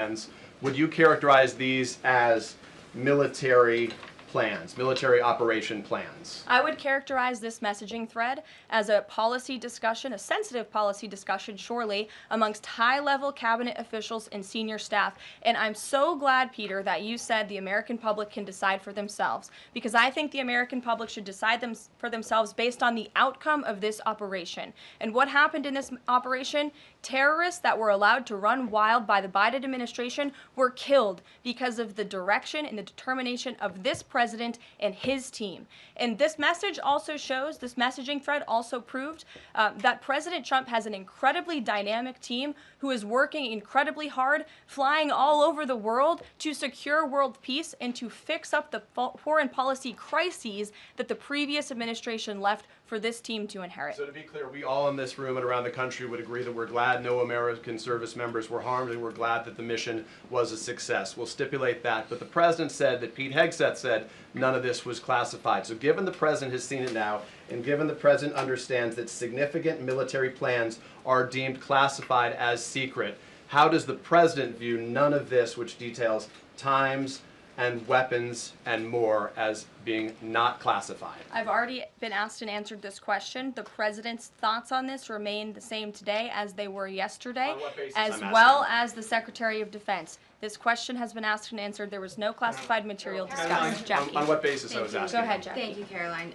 plans. Would you characterize these as military plans, military operation plans? I would characterize this messaging thread as a policy discussion, a sensitive policy discussion, surely, amongst high-level cabinet officials and senior staff. And I'm so glad, Peter, that you said the American public can decide for themselves, because I think the American public should decide for themselves based on the outcome of this operation. And what happened in this operation? Terrorists that were allowed to run wild by the Biden administration were killed because of the direction and the determination of this president and his team. And this message also shows, this messaging thread also proved that President Trump has an incredibly dynamic team who is working incredibly hard, flying all over the world to secure world peace and to fix up the foreign policy crises that the previous administration left for this team to inherit. So to be clear, we all in this room and around the country would agree that we're glad no American service members were harmed, and we're glad that the mission was a success. We'll stipulate that. But the president said that Pete Hegseth said none of this was classified. So given the president has seen it now, and given the president understands that significant military plans are deemed classified as secret, how does the president view none of this, which details times and weapons and more, as being not classified? I've already been asked and answered this question. The president's thoughts on this remain the same today as they were yesterday, On what basis, as I'm well asking? as the Secretary of Defense. This question has been asked and answered. There was no classified material discussed. Jackie. On what basis I was asking? Go ahead, Jackie. Thank you, Caroline.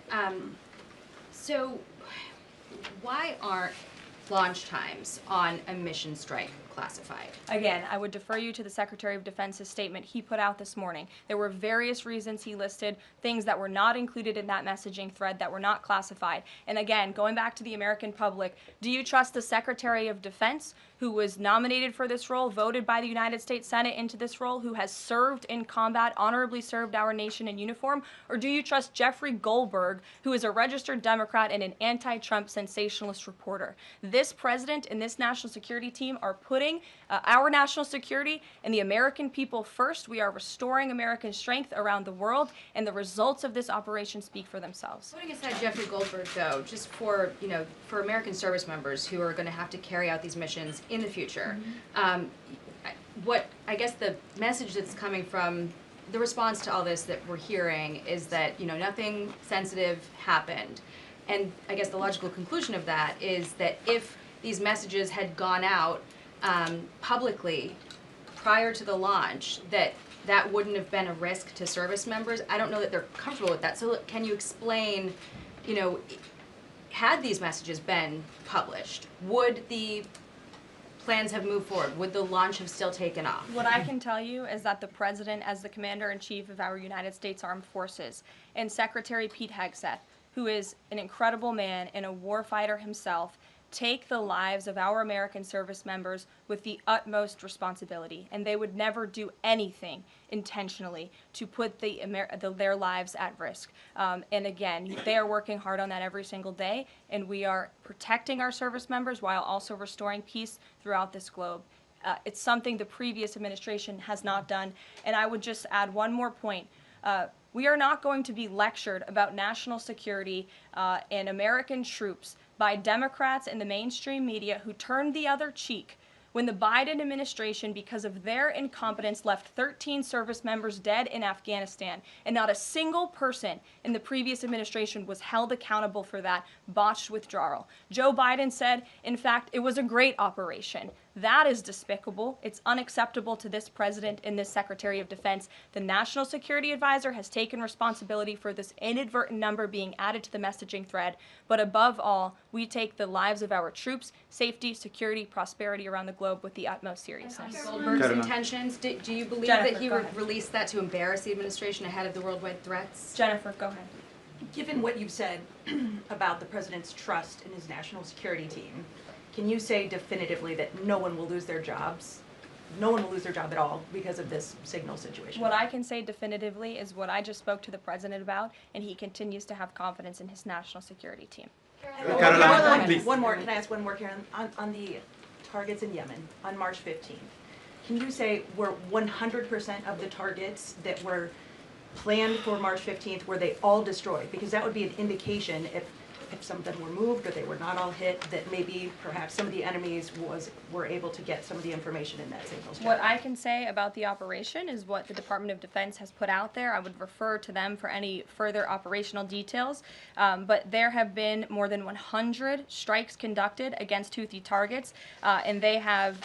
So why aren't launch times on a mission strike classified? Again, I would defer you to the Secretary of Defense's statement he put out this morning. There were various reasons he listed, things that were not included in that messaging thread that were not classified. And again, going back to the American public, do you trust the Secretary of Defense, who was nominated for this role, voted by the United States Senate into this role, who has served in combat, honorably served our nation in uniform? Or do you trust Jeffrey Goldberg, who is a registered Democrat and an anti-Trump sensationalist reporter? This president and this national security team are putting our national security and the American people first. We are restoring American strength around the world, and the results of this operation speak for themselves. Putting aside Jeffrey Goldberg, though, just for for American service members who are going to have to carry out these missions in the future, what I guess the message that's coming from the response to all this that we're hearing is that nothing sensitive happened, and I guess the logical conclusion of that is that if these messages had gone out publicly prior to the launch, that wouldn't have been a risk to service members. I don't know that they're comfortable with that. So can you explain, had these messages been published, would the plans have moved forward? Would the launch have still taken off? What I can tell you is that the president, as the commander-in-chief of our United States Armed Forces, and Secretary Pete Hegseth, who is an incredible man and a warfighter himself, take the lives of our American service members with the utmost responsibility, and they would never do anything intentionally to put their lives at risk. And again, they are working hard on that every single day, and we are protecting our service members while also restoring peace throughout this globe. It's something the previous administration has not done. And I would just add one more point. We are not going to be lectured about national security and American troops by Democrats and the mainstream media who turned the other cheek when the Biden administration, because of their incompetence, left 13 service members dead in Afghanistan, and not a single person in the previous administration was held accountable for that botched withdrawal. Joe Biden said, in fact, it was a great operation. That is despicable. It's unacceptable to this president and this Secretary of Defense. The National Security Advisor has taken responsibility for this inadvertent number being added to the messaging thread. But above all, we take the lives of our troops, safety, security, prosperity around the globe with the utmost seriousness. Goldberg's intentions, do you believe Jennifer, that he go would ahead. release that to embarrass the administration ahead of the worldwide threats? Jennifer, go ahead. Given what you've said about the president's trust in his national security team, can you say definitively that no one will lose their jobs? No one will lose their job at all because of this signal situation? What I can say definitively is what I just spoke to the president about, and he continues to have confidence in his national security team. One more, can I ask one more, Karen? On the targets in Yemen on March 15th, can you say were 100% of the targets that were planned for March 15th, were they all destroyed? Because that would be an indication if if some of them were moved or they were not all hit, that maybe perhaps some of the enemies were able to get some of the information in that signals What channel? I can say about the operation is what the Department of Defense has put out there. I would refer to them for any further operational details. But there have been more than 100 strikes conducted against Houthi targets, and they have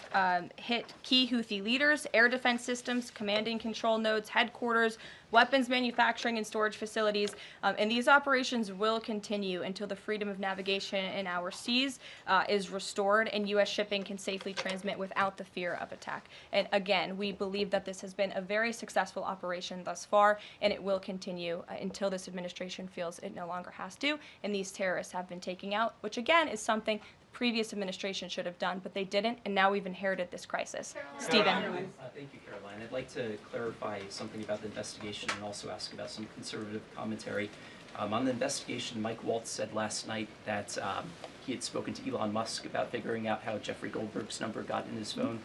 hit key Houthi leaders, air defense systems, command and control nodes, headquarters, weapons manufacturing and storage facilities, and these operations will continue until the freedom of navigation in our seas is restored and U.S. shipping can safely transmit without the fear of attack. And again, we believe that this has been a very successful operation thus far, and it will continue until this administration feels it no longer has to, and these terrorists have been taken out, which again is something previous administration should have done, but they didn't, and now we've inherited this crisis. Stephen. Thank you, Caroline. I'd like to clarify something about the investigation and also ask about some conservative commentary. On the investigation, Mike Waltz said last night that he had spoken to Elon Musk about figuring out how Jeffrey Goldberg's number got in his phone.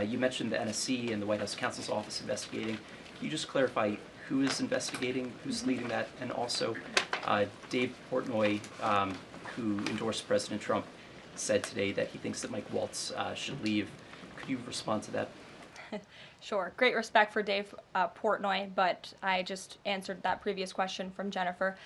You mentioned the NSC and the White House counsel's office investigating. Can you just clarify who is investigating, who's leading that, and also Dave Portnoy, who endorsed President Trump, said today that he thinks that Mike Waltz should leave. Could you respond to that? Sure. Great respect for Dave Portnoy, but I just answered that previous question from Jennifer.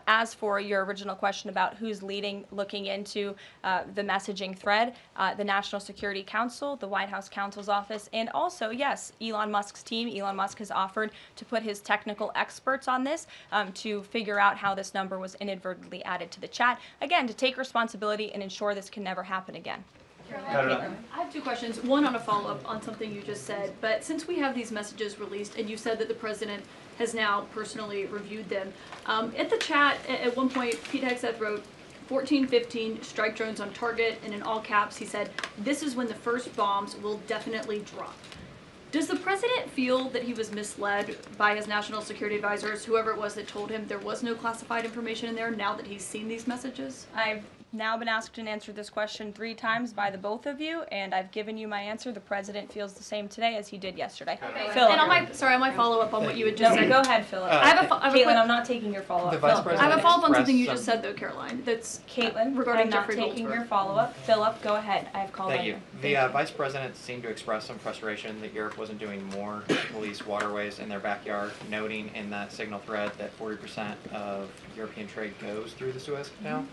As for your original question about who's looking into the messaging thread, the National Security Council, the White House counsel's office, and also, yes, Elon Musk's team. Elon Musk has offered to put his technical experts on this to figure out how this number was inadvertently added to the chat. Again, to take responsibility and ensure this can never happen again. Caroline. I have two questions. One on a follow-up on something you just said. But since we have these messages released, and you said that the president has now personally reviewed them, at the chat at one point, Pete Hegseth wrote 14-15 strike drones on target, and in all caps he said, "This is when the first bombs will definitely drop." Does the president feel that he was misled by his national security advisors, whoever it was that told him there was no classified information in there, now that he's seen these messages? I've now been asked and answered this question 3 times by the both of you, and I've given you my answer. The president feels the same today as he did yesterday. Philip. And on my follow-up on what you had just No, said. go ahead, Philip. I have a Caitlin, quick- I'm not taking your follow-up. The Vice Philip, go I President have a follow-up on something you expressed just said, though, Caroline. That's Caitlin, regarding I'm not Jeffrey taking Goldberg. your follow-up. Philip, go ahead. I have called Thank on you. you. The Vice President seemed to express some frustration that Europe wasn't doing more to police waterways in their backyard, noting in that signal thread that 40% of European trade goes through the Suez Canal.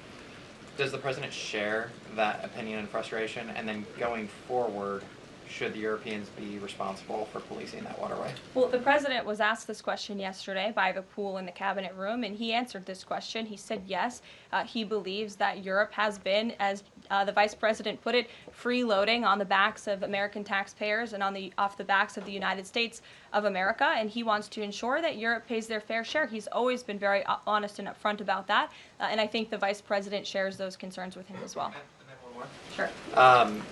Does the President share that opinion and frustration? And then going forward, should the Europeans be responsible for policing that waterway? Well, the president was asked this question yesterday by the pool in the cabinet room, and he answered this question. He said yes, he believes that Europe has been, as the vice president put it, freeloading on the backs of American taxpayers and off the backs of the United States of America, and he wants to ensure that Europe pays their fair share. He's always been very honest and upfront about that, and I think the vice president shares those concerns with him as well. And then one more. Sure.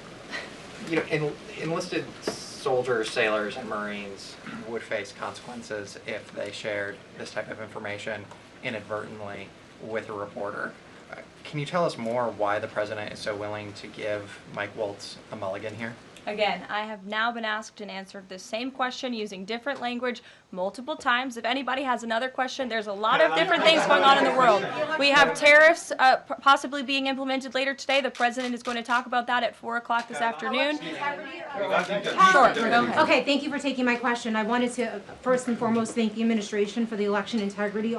You know, enlisted soldiers, sailors, and Marines would face consequences if they shared this type of information inadvertently with a reporter. Can you tell us more why the president is so willing to give Mike Waltz a mulligan here? Again, I have now been asked and answered the same question using different language multiple times. If anybody has another question, there's a lot of different things going on in the world. We have tariffs possibly being implemented later today. The president is going to talk about that at 4 o'clock this afternoon. Sure, go ahead. Okay, thank you for taking my question. I wanted to first and foremost thank the administration for the election integrity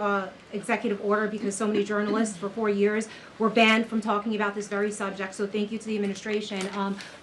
executive order, because so many journalists for 4 years were banned from talking about this very subject. So thank you to the administration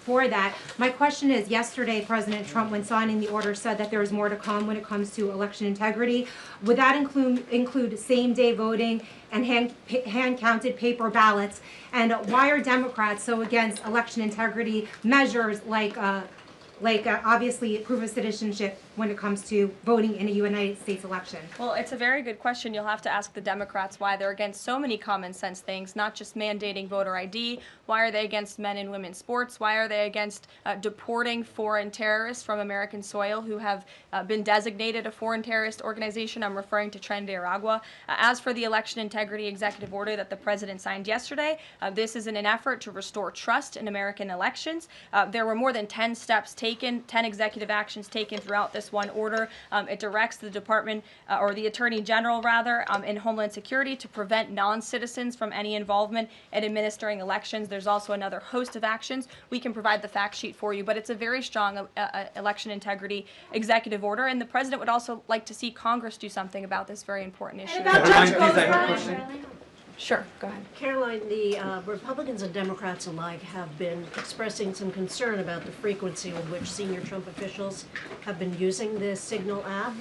for that. My question is, yesterday President Trump, when signing the order, said that there is more to come when it comes to election integrity. Would that include same-day voting and hand-counted paper ballots? And why are Democrats so against election integrity measures like obviously proof of citizenship when it comes to voting in a United States election? Well, it's a very good question. You'll have to ask the Democrats why they're against so many common sense things, not just mandating voter ID. Why are they against men and women's sports? Why are they against deporting foreign terrorists from American soil who have been designated a foreign terrorist organization? I'm referring to Tren de Aragua. As for the election integrity executive order that the president signed yesterday, this is in an effort to restore trust in American elections. There were more than 10 steps taken, 10 executive actions taken throughout this one order. It directs the Department, or the Attorney General rather, in Homeland Security to prevent non-citizens from any involvement in administering elections. There's also another host of actions. We can provide the fact sheet for you, but it's a very strong election integrity executive order, and the President would also like to see Congress do something about this very important issue. Sure, go ahead. Caroline, the Republicans and Democrats alike have been expressing some concern about the frequency with which senior Trump officials have been using the Signal app.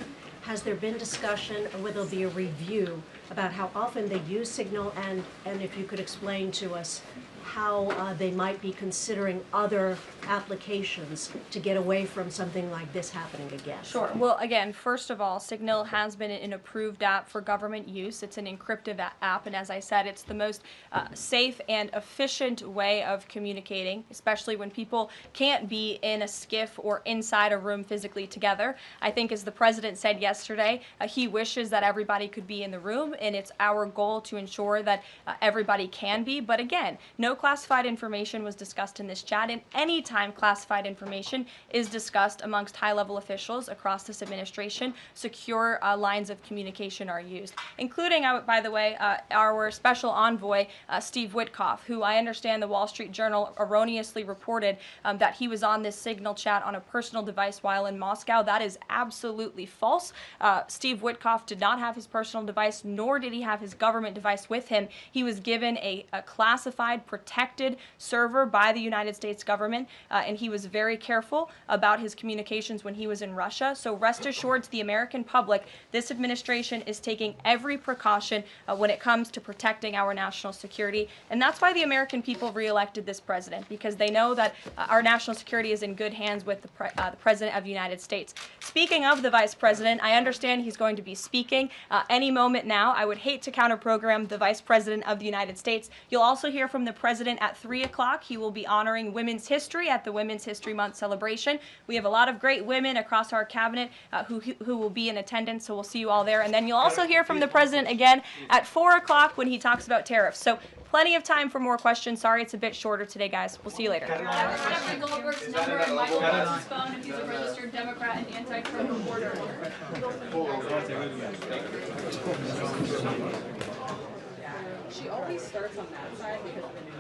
Has there been discussion, or will there be a review about how often they use Signal, and if you could explain to us how they might be considering other applications to get away from something like this happening again? Sure. Well, again, first of all, Signal has been an approved app for government use. It's an encrypted app, and as I said, it's the most safe and efficient way of communicating, especially when people can't be in a skiff or inside a room physically together. I think, as the President said yesterday, he wishes that everybody could be in the room, and it's our goal to ensure that everybody can be. But again, no classified information was discussed in this chat, and any time classified information is discussed amongst high-level officials across this administration, secure lines of communication are used, including, by the way, our special envoy, Steve Witkoff, who I understand the Wall Street Journal erroneously reported that he was on this Signal chat on a personal device while in Moscow. That is absolutely false. Steve Witkoff did not have his personal device, nor did he have his government device with him. He was given a classified, protected server by the United States government, and he was very careful about his communications when he was in Russia. So rest assured to the American public, this administration is taking every precaution when it comes to protecting our national security. And that's why the American people reelected this president, because they know that our national security is in good hands with the President of the United States. Speaking of the Vice President, I understand he's going to be speaking any moment now. I would hate to counter-program the Vice President of the United States. You'll also hear from the President at 3 o'clock. He will be honoring women's history at the Women's History Month celebration. We have a lot of great women across our cabinet who will be in attendance, so we'll see you all there. And then you'll also hear from the President again at 4 o'clock when he talks about tariffs. So plenty of time for more questions. Sorry it's a bit shorter today, guys. We'll see you later. Jeffrey Goldberg's number and Michael Waltz's phone if he's a registered Democrat and anti-Trump reporter. She always starts on that side because of the new